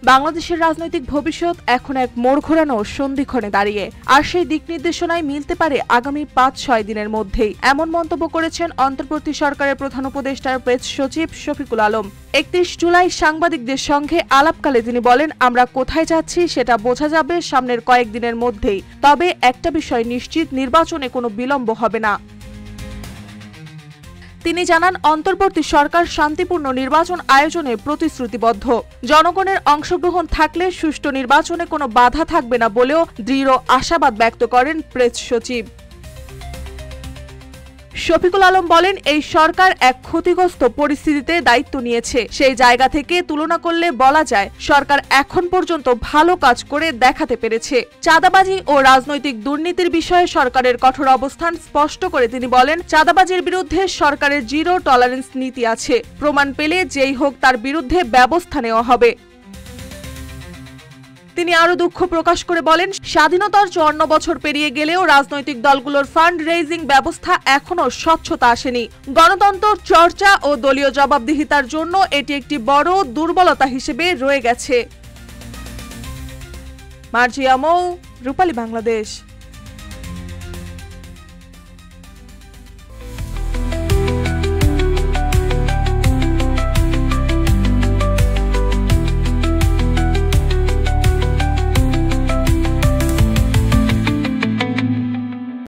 বাংলাদেশের রাজনৈতিক ভবিষ্যৎ এখন এক মোড় ঘোরানো সন্ধিক্ষণে দাঁড়িয়ে, আর সেই দিক নির্দেশনায় মিলতে পারে আগামী ৫-৬ দিনের মধ্যেই। এমন মন্তব্য করেছেন অন্তর্বর্তী সরকারের প্রধান উপদেষ্টার প্রেস সচিব শফিকুল আলম। ৩১ জুলাই সাংবাদিকদের সঙ্গে আলাপকালে তিনি বলেন, আমরা কোথায় যাচ্ছি সেটা বোঝা যাবে সামনের কয়েকদিনের মধ্যেই। তবে একটা বিষয় নিশ্চিত, নির্বাচনে কোনো বিলম্ব হবে না। তিনি জানান, অন্তর্বর্তী সরকার শান্তিপূর্ণ নির্বাচন আয়োজনে প্রতিশ্রুতিবদ্ধ। জনগণের অংশগ্রহণ থাকলে সুষ্ঠু নির্বাচনে কোনো বাধা থাকবে না বলেও দৃঢ় আশাবাদ ব্যক্ত করেন প্রেস সচিব। শফিকুল আলম বলেন, এই সরকার এক ক্ষতিগ্রস্ত পরিস্থিতিতে দায়িত্ব নিয়েছে। সেই জায়গা থেকে তুলনা করলে বলা যায় সরকার এখন পর্যন্ত ভালো কাজ করে দেখাতে পেরেছে। চাঁদাবাজি ও রাজনৈতিক দুর্নীতির বিষয়ে সরকারের কঠোর অবস্থান স্পষ্ট করে তিনি বলেন, চাঁদাবাজির বিরুদ্ধে সরকারের জিরো টলারেন্স নীতি আছে। প্রমাণ পেলে যেই হোক তার বিরুদ্ধে ব্যবস্থা নেওয়া হবে। তিনি আরো দুঃখ প্রকাশ করে বলেন, স্বাধীনতার ৫৪ বছর পেরিয়ে গেলেও রাজনৈতিক দলগুলোর ফান্ড রেইজিং ব্যবস্থা এখনো স্বচ্ছতা আসেনি। গণতন্ত্র চর্চা ও দলীয় জবাবদিহিতার জন্য এটি একটি বড় দুর্বলতা হিসেবে রয়ে গেছে। মার্জিয়া মৌ, রূপালী বাংলাদেশ।